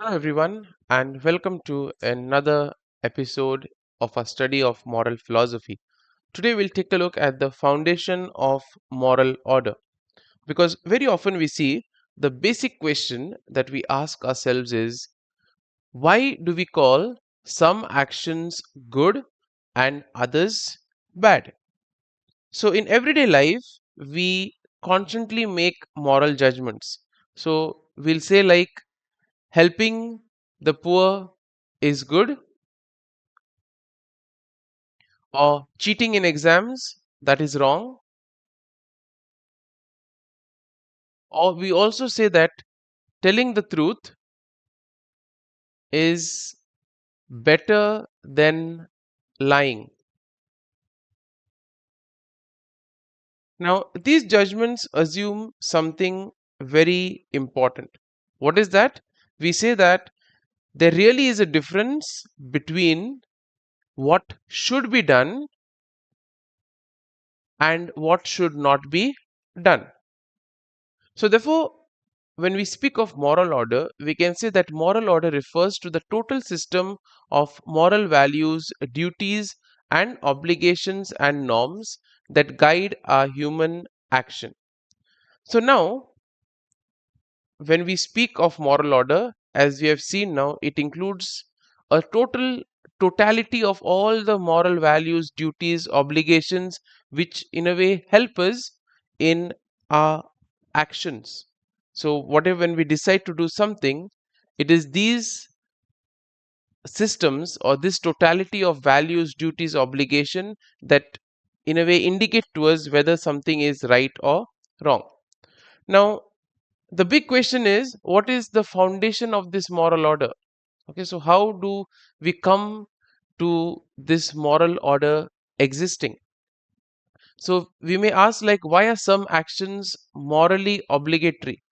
Hello, everyone, and welcome to another episode of our study of moral philosophy. Today, we'll take a look at the foundation of moral order because very often we see the basic question that we ask ourselves is why do we call some actions good and others bad? So, in everyday life, we constantly make moral judgments. So, we'll say, like, helping the poor is good, or cheating in exams, that is wrong, or we also say that telling the truth is better than lying. Now these judgments assume something very important. What is that? We say that there really is a difference between what should be done and what should not be done. So therefore, when we speak of moral order, we can say that moral order refers to the total system of moral values, duties, and obligations and norms that guide our human action. So now, when we speak of moral order, as we have seen now, it includes a totality of all the moral values, duties, obligations, which in a way help us in our actions. So whatever, when we decide to do something, it is these systems or this totality of values, duties, obligation that in a way indicate to us whether something is right or wrong. Now the big question is, what is the foundation of this moral order? Okay, so how do we come to this moral order existing? So we may ask, like, why are some actions morally obligatory?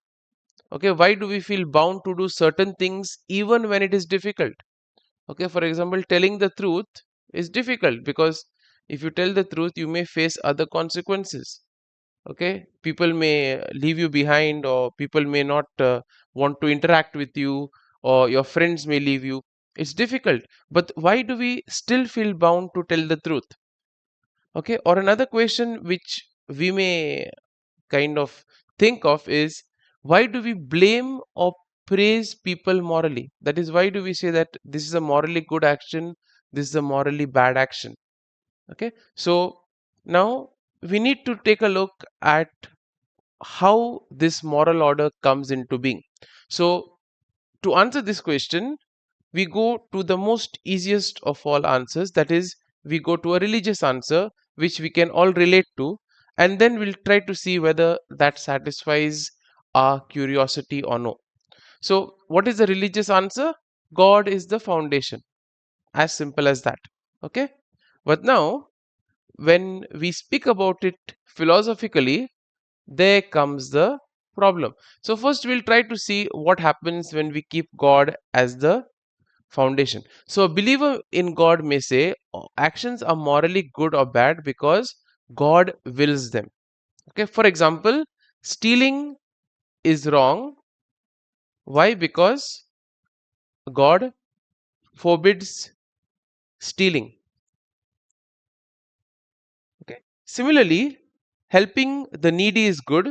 Okay, why do we feel bound to do certain things even when it is difficult? Okay, for example, telling the truth is difficult because if you tell the truth, you may face other consequences. Okay, people may leave you behind, or people may not want to interact with you, or your friends may leave you. It's difficult, but why do we still feel bound to tell the truth? Okay, or another question which we may kind of think of is, why do we blame or praise people morally? That is, why do we say that this is a morally good action, this is a morally bad action? Okay, so now we need to take a look at how this moral order comes into being. So to answer this question, we go to the most easiest of all answers, that is, we go to a religious answer which we can all relate to, and then we'll try to see whether that satisfies our curiosity or no. So what is the religious answer? God is the foundation, as simple as that. Okay, but now when we speak about it philosophically, there comes the problem. So first we'll try to see what happens when we keep God as the foundation. So a believer in God may say, actions are morally good or bad because God wills them. Okay, for example, stealing is wrong. Why? Because God forbids stealing. Okay, similarly, helping the needy is good.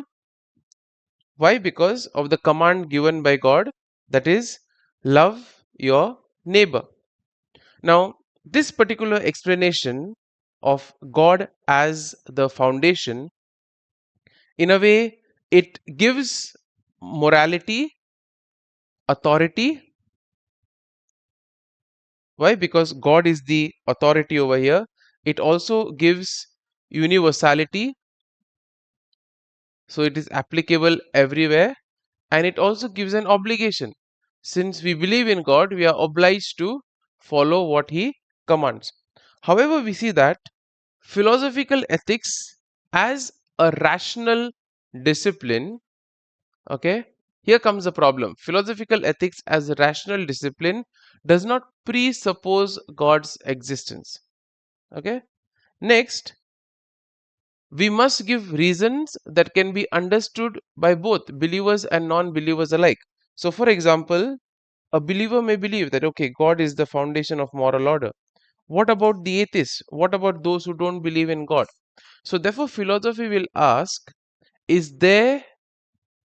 Why? Because of the command given by God, that is, love your neighbor. Now, this particular explanation of God as the foundation, in a way, it gives morality authority. Why? Because God is the authority over here. It also gives universality, so it is applicable everywhere, and it also gives an obligation. Since we believe in God, we are obliged to follow what He commands. However, we see that philosophical ethics as a rational discipline, okay, here comes the problem. Philosophical ethics as a rational discipline does not presuppose God's existence. Okay, next, we must give reasons that can be understood by both believers and non believers alike. So, for example, a believer may believe that, okay, God is the foundation of moral order. What about the atheists? What about those who don't believe in God? So, therefore, philosophy will ask, is there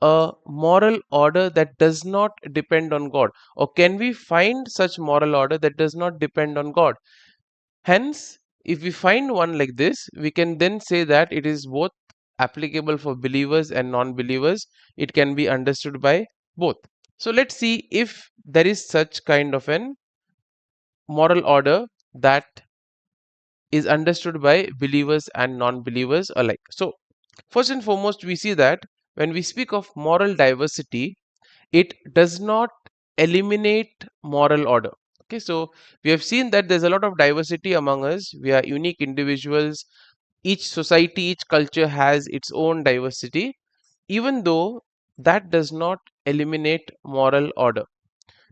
a moral order that does not depend on God? Or can we find such moral order that does not depend on God? Hence, if we find one like this, we can then say that it is both applicable for believers and non believers. It can be understood by both. So, let's see if there is such kind of an moral order that is understood by believers and non believers alike. So, first and foremost, we see that when we speak of moral diversity, it does not eliminate moral order. Okay, so we have seen that there's a lot of diversity among us. We are unique individuals. Each society, each culture has its own diversity, even though that does not eliminate moral order.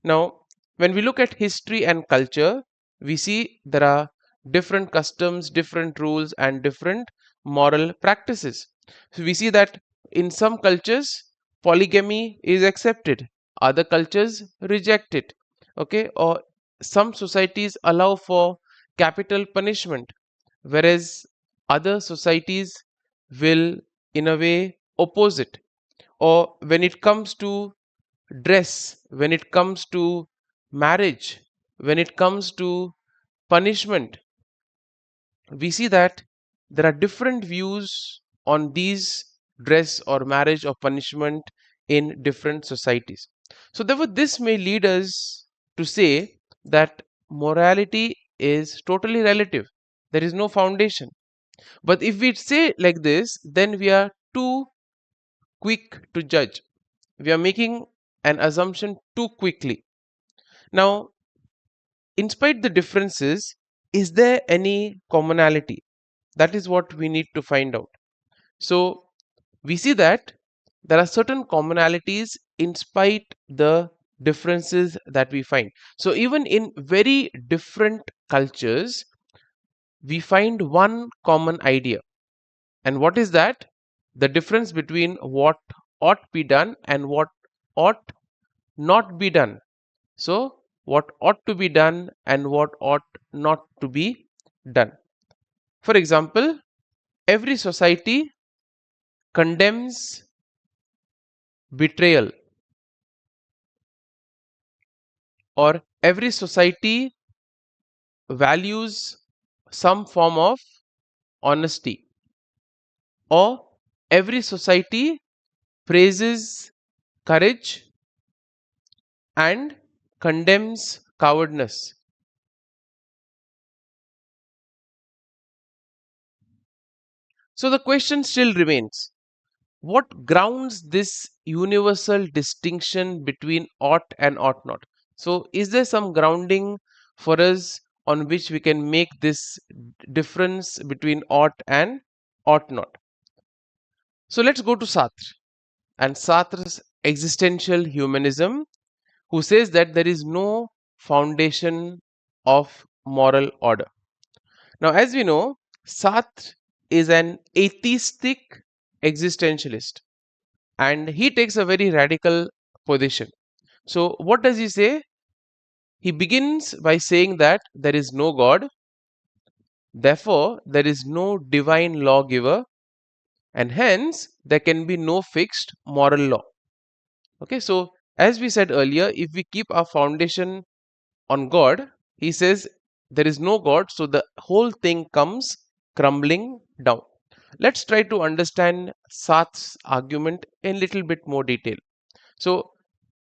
Now, when we look at history and culture, we see there are different customs, different rules, and different moral practices. So, we see that in some cultures, polygamy is accepted, other cultures reject it. Okay, or some societies allow for capital punishment, whereas other societies will, in a way, oppose it. Or when it comes to dress, when it comes to marriage, when it comes to punishment, we see that there are different views on these dress or marriage or punishment in different societies. So, therefore, this may lead us to say that morality is totally relative. There is no foundation. But if we say like this, then we are too quick to judge. We are making an assumption too quickly. Now, in spite the differences, is there any commonality? That is what we need to find out. So, we see that there are certain commonalities in spite the differences that we find. So, even in very different cultures, we find one common idea. And what is that? The difference between what ought be done and what ought not be done. So, what ought to be done and what ought not to be done. For example, every society condemns betrayal, or every society values some form of honesty, or every society praises courage and condemns cowardice. So, the question still remains, what grounds this universal distinction between ought and ought not? So, is there some grounding for us on which we can make this difference between ought and ought not? So, let's go to Sartre and Sartre's existential humanism, who says that there is no foundation of moral order. Now, as we know, Sartre is an atheistic existentialist, and he takes a very radical position. So, what does he say? He begins by saying that there is no God, therefore, there is no divine lawgiver, and hence there can be no fixed moral law. Okay, so as we said earlier, if we keep our foundation on God, he says there is no God, so the whole thing comes crumbling down. Let's try to understand Sartre's argument in little bit more detail. So,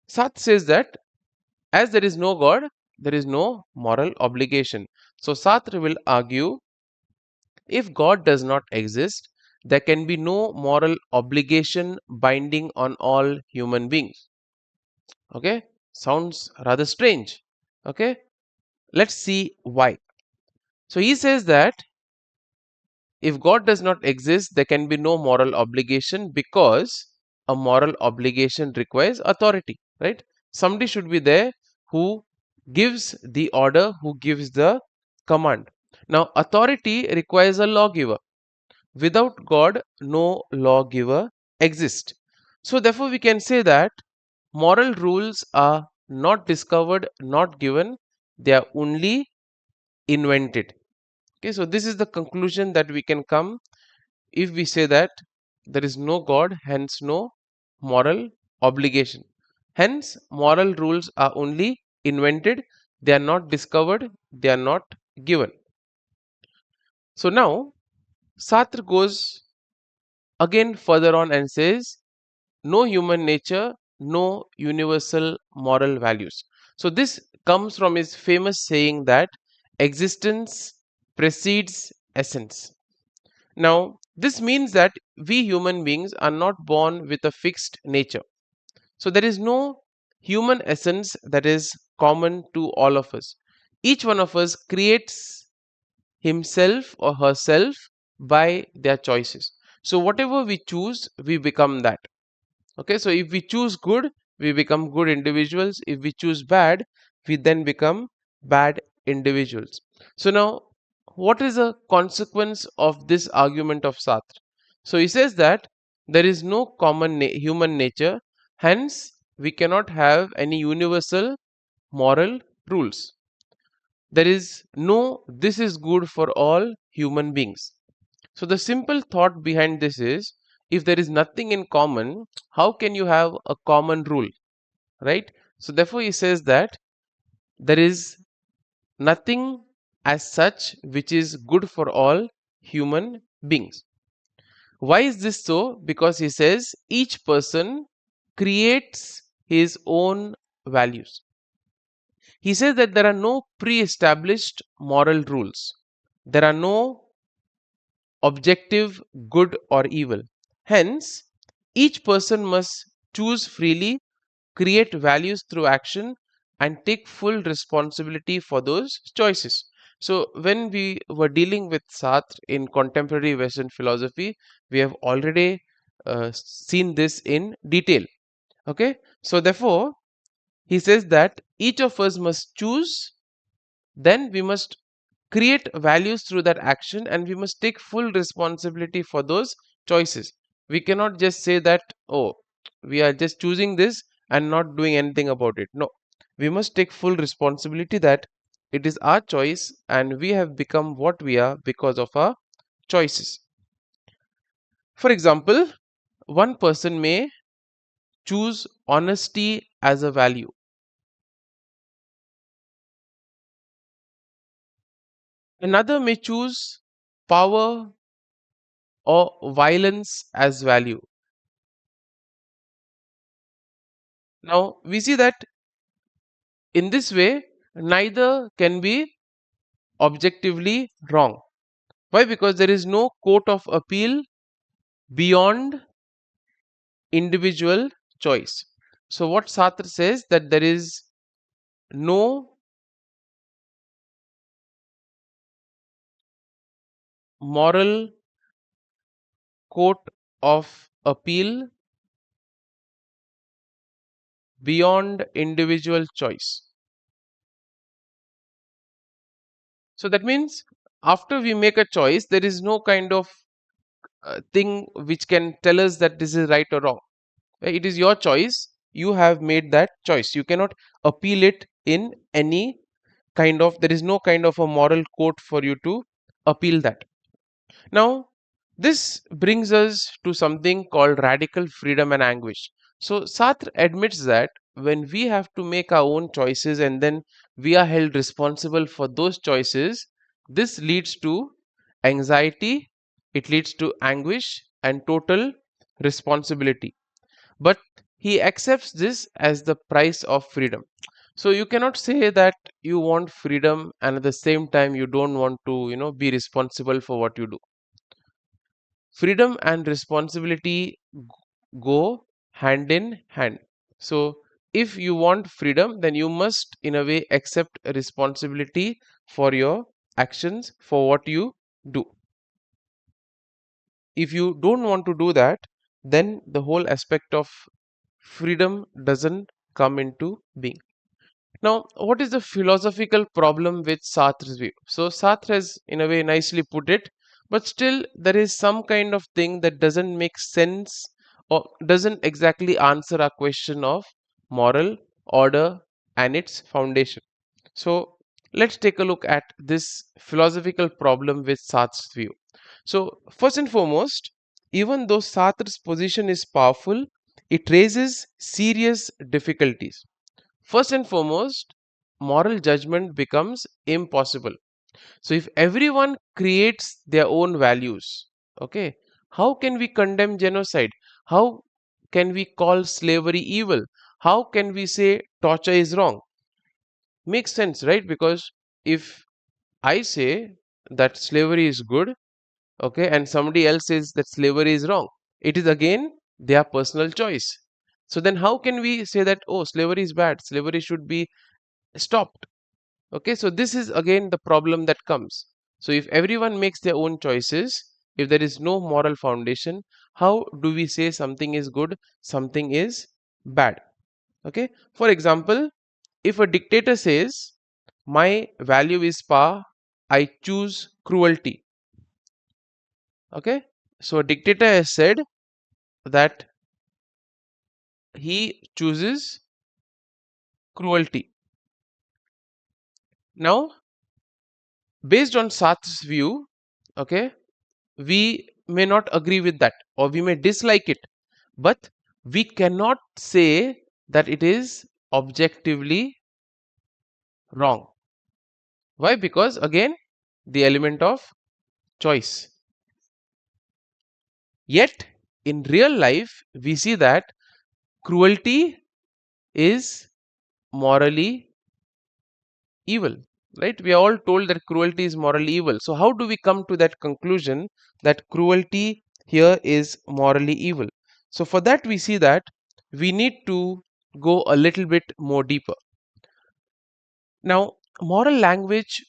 Sartre says that as there is no God, there is no moral obligation. So, Sartre will argue, if God does not exist, there can be no moral obligation binding on all human beings. Okay, sounds rather strange. Okay, let's see why. So, he says that if God does not exist, there can be no moral obligation, because a moral obligation requires authority, right? Somebody should be there who gives the order, who gives the command. Now, authority requires a lawgiver. Without God, no lawgiver exists. So, therefore, we can say that moral rules are not discovered, not given, they are only invented. Okay, so this is the conclusion that we can come if we say that there is no God, hence no moral obligation. Hence, moral rules are only invented, they are not discovered, they are not given. So now, Sartre goes again further on and says, no human nature, no universal moral values. So, this comes from his famous saying that existence precedes essence. Now, this means that we human beings are not born with a fixed nature. So, there is no human essence that is common to all of us. Each one of us creates himself or herself by their choices. So, whatever we choose, we become that. Okay, so if we choose good, we become good individuals. If we choose bad, we then become bad individuals. So now, what is the consequence of this argument of Sartre? So he says that there is no common human nature, hence we cannot have any universal moral rules. There is no this is good for all human beings. So the simple thought behind this is, if there is nothing in common, how can you have a common rule, right? So therefore he says that there is nothing as such which is good for all human beings. Why is this so? Because he says each person creates his own values. He says that there are no pre-established moral rules. There are no objective good or evil. Hence, each person must choose freely, create values through action, and take full responsibility for those choices. So, when we were dealing with Sartre in contemporary Western philosophy, we have already seen this in detail. Okay, so therefore, he says that each of us must choose, then we must create values through that action, and we must take full responsibility for those choices. We cannot just say that, oh, we are just choosing this and not doing anything about it. No, we must take full responsibility that it is our choice and we have become what we are because of our choices. For example, one person may choose honesty as a value, another may choose power or violence as value. Now we see that in this way, neither can be objectively wrong. Why? Because there is no court of appeal beyond individual choice. So, what Sartre says that there is no moral court of appeal beyond individual choice. So, that means after we make a choice, there is no kind of thing which can tell us that this is right or wrong. It is your choice. You have made that choice. You cannot appeal it in any kind of, there is no kind of a moral court for you to appeal that. Now, this brings us to something called radical freedom and anguish. So, Sartre admits that when we have to make our own choices and then we are held responsible for those choices, this leads to anxiety, it leads to anguish and total responsibility. But he accepts this as the price of freedom. So you cannot say that you want freedom and at the same time you don't want to, be responsible for what you do. Freedom and responsibility go hand in hand. So if you want freedom, then you must in a way accept a responsibility for your actions, for what you do. If you don't want to do that, then the whole aspect of freedom doesn't come into being. Now, what is the philosophical problem with Sartre's view? So, Sartre has, in a way, nicely put it, but still, there is some kind of thing that doesn't make sense or doesn't exactly answer our question of moral order and its foundation. So let's take a look at this philosophical problem with Sartre's view. So first and foremost, even though Sartre's position is powerful, it raises serious difficulties. First and foremost, moral judgment becomes impossible. So if everyone creates their own values, okay, how can we condemn genocide? How can we call slavery evil? How can we say torture is wrong? Makes sense, right? Because if I say that slavery is good, okay, and somebody else says that slavery is wrong, it is again their personal choice. So then how can we say that, oh, slavery is bad, slavery should be stopped? Okay, so this is again the problem that comes. So if everyone makes their own choices, if there is no moral foundation, how do we say something is good, something is bad? Okay, for example, if a dictator says, my value is power, I choose cruelty. Okay, so a dictator has said that he chooses cruelty. Now, based on Sartre's view, okay, we may not agree with that or we may dislike it, but we cannot say that it is objectively wrong. Why? Because again, the element of choice. Yet, in real life, we see that cruelty is morally evil, right? We are all told that cruelty is morally evil. So, how do we come to that conclusion that cruelty here is morally evil? So, for that, we see that we need to go a little bit more deeper. Now, moral language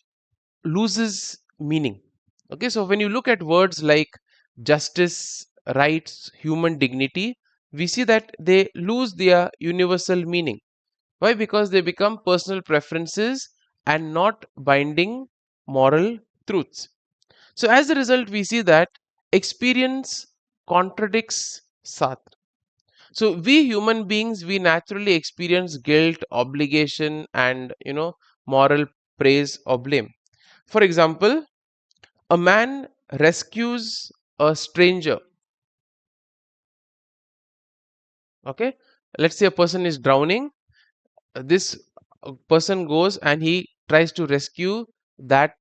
loses meaning. Okay, so when you look at words like justice, rights, human dignity, we see that they lose their universal meaning. Why? Because they become personal preferences and not binding moral truths. So, as a result, we see that experience contradicts Sartre. So, we human beings, we naturally experience guilt, obligation, and moral praise or blame. For example, a man rescues a stranger. Okay, let's say a person is drowning. This person goes and he tries to rescue that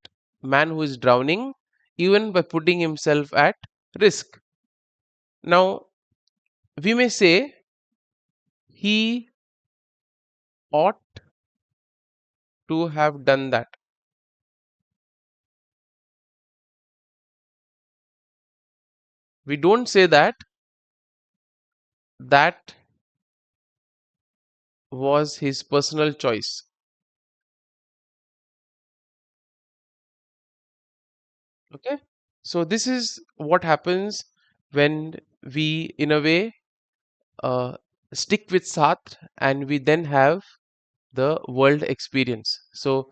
man who is drowning, even by putting himself at risk. Now, we may say he ought to have done that. We don't say that that was his personal choice. Okay, so this is what happens when we, in a way, uh, stick with Sartre and we then have the world experience. So,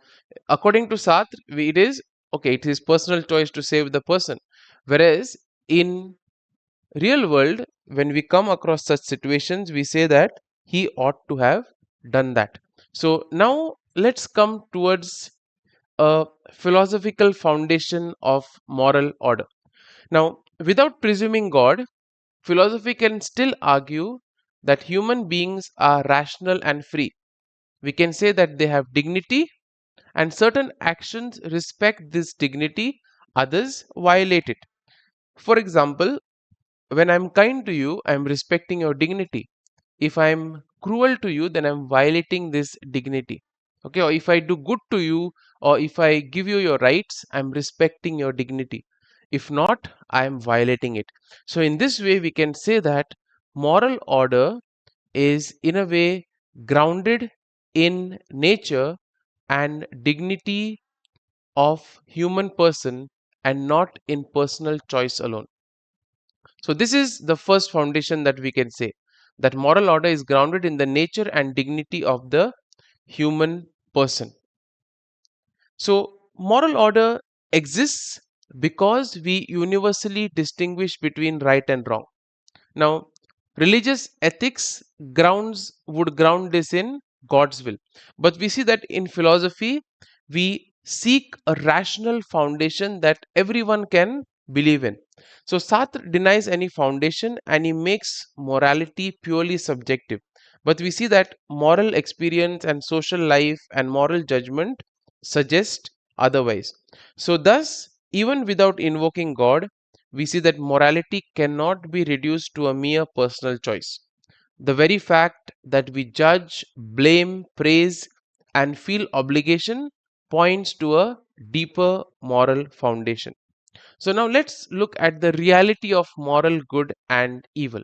according to Sartre, it is okay, it is personal choice to save the person. Whereas in real world, when we come across such situations, we say that he ought to have done that. So, now let's come towards a philosophical foundation of moral order. Now, without presuming God, philosophy can still argue that human beings are rational and free. We can say that they have dignity and certain actions respect this dignity, others violate it. For example, when I'm kind to you, I'm respecting your dignity. If I'm cruel to you, then I'm violating this dignity. Okay, or if I do good to you, or if I give you your rights, I'm respecting your dignity. If not, I am violating it. So, in this way, we can say that moral order is, in a way, grounded in nature and dignity of human person and not in personal choice alone. So this is the first foundation that we can say, that moral order is grounded in the nature and dignity of the human person. So moral order exists because we universally distinguish between right and wrong. Now religious ethics grounds would ground this in God's will. But we see that in philosophy, we seek a rational foundation that everyone can believe in. So Sartre denies any foundation and he makes morality purely subjective. But we see that moral experience and social life and moral judgment suggest otherwise. So, thus, even without invoking God, we see that morality cannot be reduced to a mere personal choice. The very fact that we judge, blame, praise, and feel obligation points to a deeper moral foundation. So, now let's look at the reality of moral good and evil.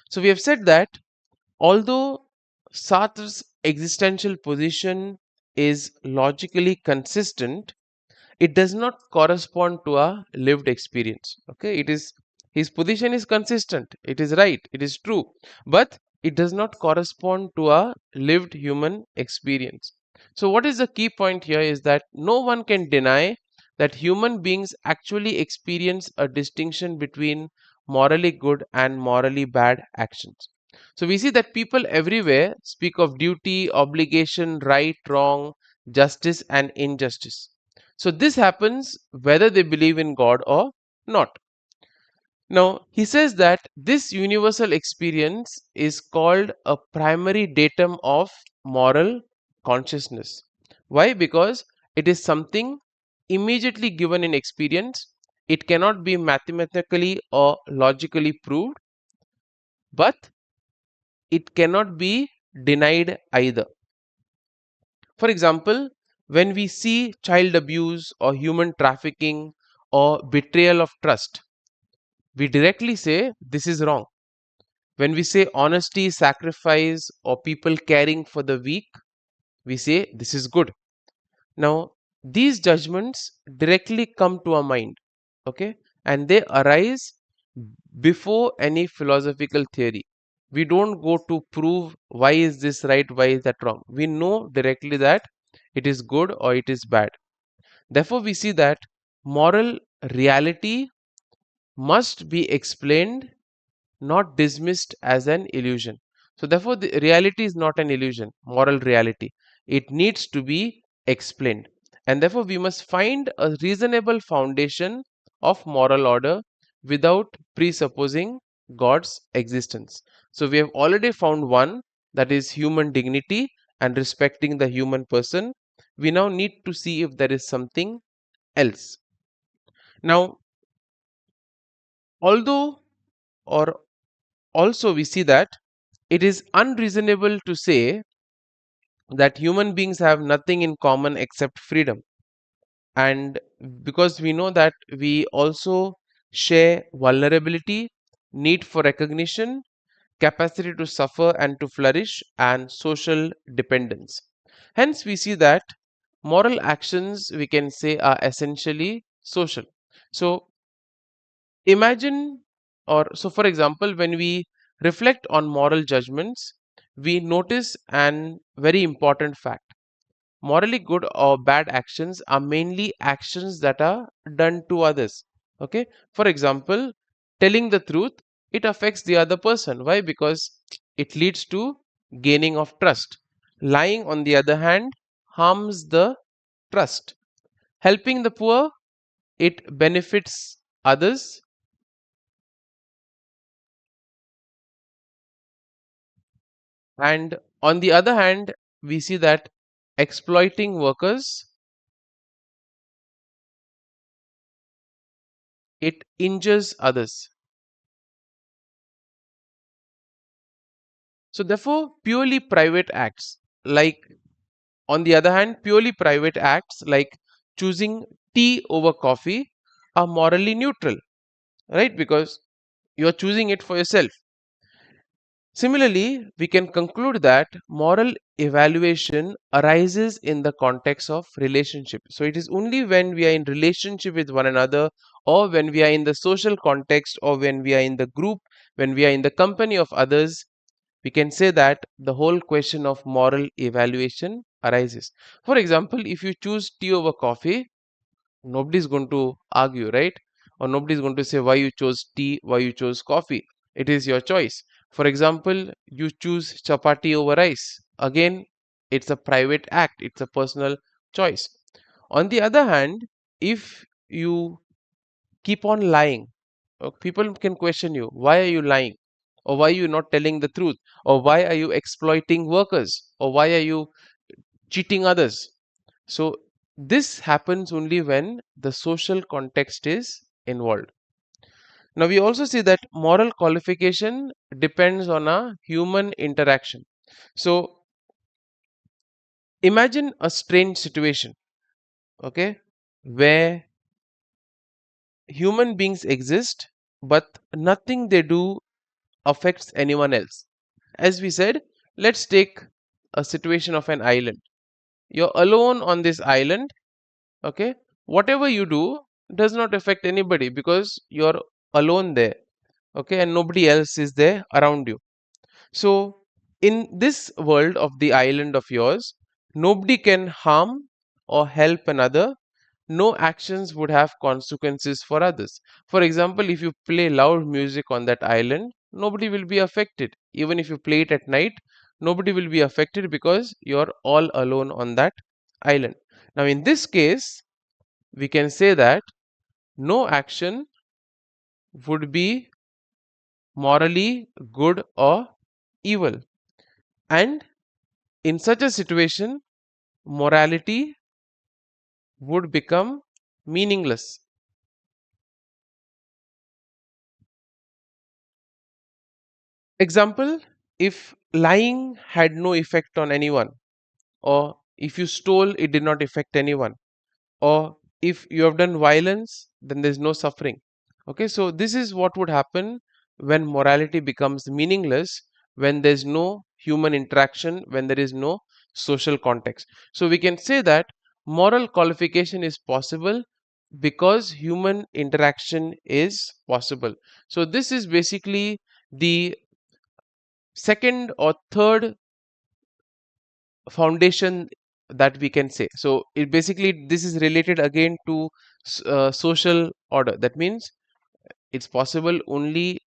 So, we have said that although Sartre's existential position is logically consistent, it does not correspond to a lived experience. Okay, it is, his position is consistent, it is right, it is true, but it does not correspond to a lived human experience. So what is the key point here is that no one can deny that human beings actually experience a distinction between morally good and morally bad actions. So we see that people everywhere speak of duty, obligation, right, wrong, justice and injustice. So this happens whether they believe in God or not. Now, he says that this universal experience is called a primary datum of moral consciousness. Why? Because it is something immediately given in experience. It cannot be mathematically or logically proved, but it cannot be denied either. For example, when we see child abuse or human trafficking or betrayal of trust, we directly say this is wrong. When we say honesty, sacrifice, or people caring for the weak, we say this is good. Now, these judgments directly come to our mind, okay, and they arise before any philosophical theory. We don't go to prove why is this right, why is that wrong. We know directly that it is good or it is bad. Therefore, we see that moral reality must be explained, not dismissed as an illusion. So, therefore, the reality is not an illusion, moral reality. It needs to be explained. And therefore, we must find a reasonable foundation of moral order without presupposing God's existence. So, we have already found one, that is human dignity and respecting the human person. We now need to see if there is something else. Now, although or also we see that it is unreasonable to say that human beings have nothing in common except freedom. And because we know that we also share vulnerability, need for recognition, capacity to suffer and to flourish, and social dependence. Hence, we see that moral actions, we can say, are essentially social. So, imagine, or so for example, when we reflect on moral judgments, we notice an very important fact. Morally good or bad actions are mainly actions that are done to others. Okay, for example, telling the truth, it affects the other person. Why? Because it leads to gaining of trust. Lying, on the other hand, harms the trust. Helping the poor, it benefits others. And on the other hand, we see that exploiting workers, it injures others. So therefore, purely private acts, like on the other hand, purely private acts like choosing tea over coffee are morally neutral, right? Because you are choosing it for yourself. Similarly, we can conclude that moral evaluation arises in the context of relationship. So it is only when we are in relationship with one another, or when we are in the social context, or when we are in the group, when we are in the company of others, we can say that the whole question of moral evaluation arises. For example, if you choose tea over coffee, nobody is going to argue, right? Or nobody is going to say why you chose tea, why you chose coffee. It is your choice. For example, you choose chapati over rice. again, it's a private act, it's a personal choice. On the other hand, if you keep on lying, people can question you, why are you lying, or why are you not telling the truth, or why are you exploiting workers, or why are you cheating others. So this happens only when the social context is involved. Now we also see that moral qualification depends on a human interaction. So imagine a strange situation, okay, where human beings exist, but nothing they do affects anyone else. As we said, let's take a situation of an island. You're alone on this island, okay? Whatever you do does not affect anybody because you're alone there, okay? And nobody else is there around you. So, in this world of the island of yours, nobody can harm or help another. No actions would have consequences for others. For example, if you play loud music on that island, nobody will be affected. Even if you play it at night, nobody will be affected because you're all alone on that island. Now, in this case, we can say that no action would be morally good or evil. And in such a situation, morality would become meaningless. Example, if lying had no effect on anyone, or if you stole, it did not affect anyone, or if you have done violence, then there's no suffering. Okay, so this is what would happen when morality becomes meaningless, when there's no human interaction, when there is no social context. So we can say that moral qualification is possible because human interaction is possible. So this is basically the second or third foundation that we can say. So it basically, this is related again to social order. That means it's possible only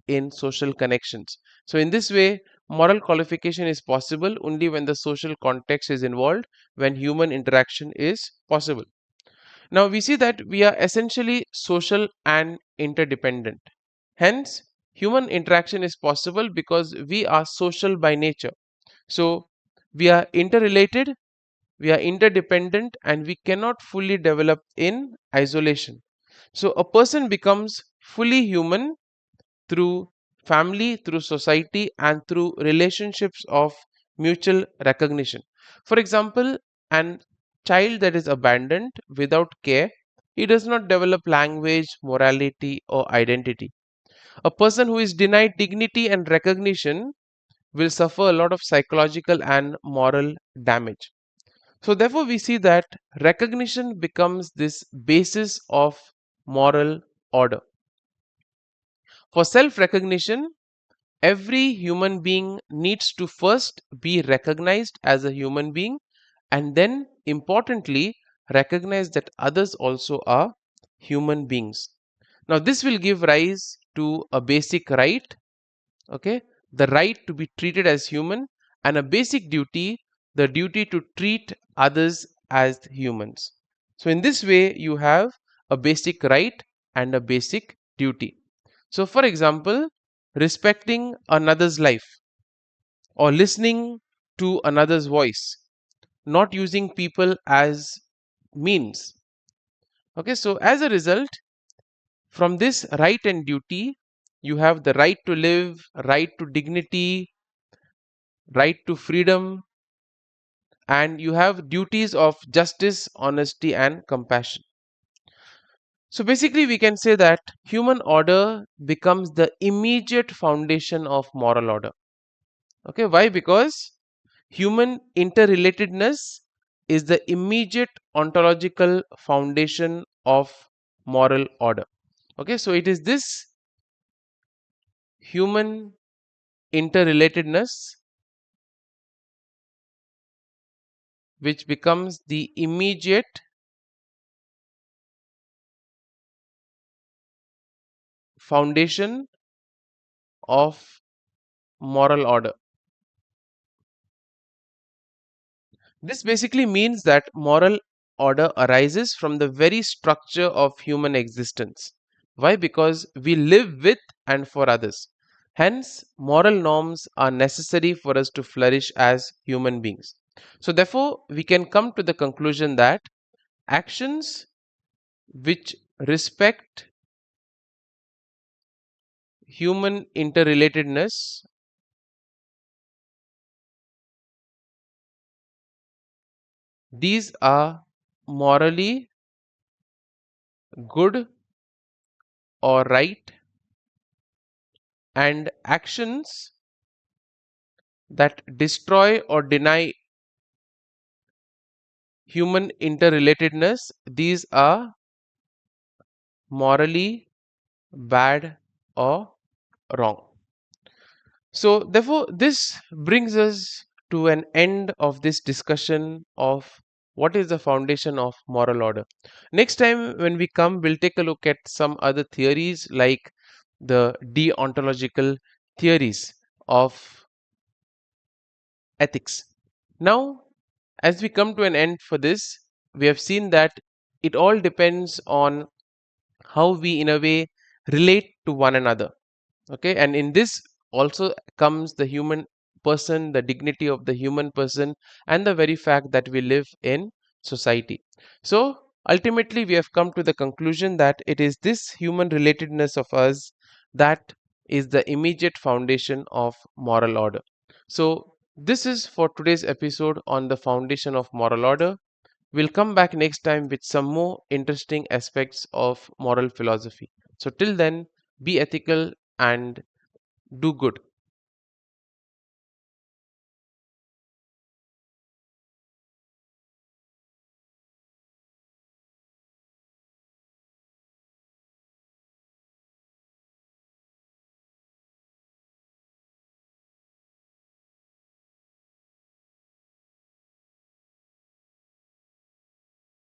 in social connections. So in this way, moral qualification is possible only when the social context is involved, when human interaction is possible. Now we see that we are essentially social and interdependent. Hence, human interaction is possible because we are social by nature. So we are interrelated, we are interdependent, and we cannot fully develop in isolation. So a person becomes fully human through family, through society, and through relationships of mutual recognition. For example, an child that is abandoned without care, he does not develop language, morality, or identity. A person who is denied dignity and recognition will suffer a lot of psychological and moral damage. So, therefore, we see that recognition becomes this basis of moral order. For self recognition, every human being needs to first be recognized as a human being, and then, importantly, recognize that others also are human beings. Now, this will give rise to a basic right, okay, the right to be treated as human, and a basic duty, the duty to treat others as humans. So in this way you have a basic right and a basic duty. So for example, respecting another's life, or listening to another's voice, not using people as means. Okay, so as a result, from this right and duty, you have the right to live, right to dignity, right to freedom, and you have duties of justice, honesty, and compassion. So basically, we can say that human order becomes the immediate foundation of moral order. Okay, why? Because human interrelatedness is the immediate ontological foundation of moral order. Okay, so it is this human interrelatedness which becomes the immediate foundation of moral order. This basically means that moral order arises from the very structure of human existence. Why? Because we live with and for others. Hence, moral norms are necessary for us to flourish as human beings. So, therefore, we can come to the conclusion that actions which respect human interrelatedness, these are morally good or right, and actions that destroy or deny human interrelatedness, these are morally bad or wrong. So, therefore, this brings us to an end of this discussion of what is the foundation of moral order. Next time, when we come, we'll take a look at some other theories like the deontological theories of ethics. Now, as we come to an end for this, we have seen that it all depends on how we, in a way, relate to one another. Okay, and in this also comes the human person, the dignity of the human person, and the very fact that we live in society. So, ultimately, we have come to the conclusion that it is this human relatedness of us that is the immediate foundation of moral order. So, this is for today's episode on the foundation of moral order. We'll come back next time with some more interesting aspects of moral philosophy. So, till then, be ethical and do good.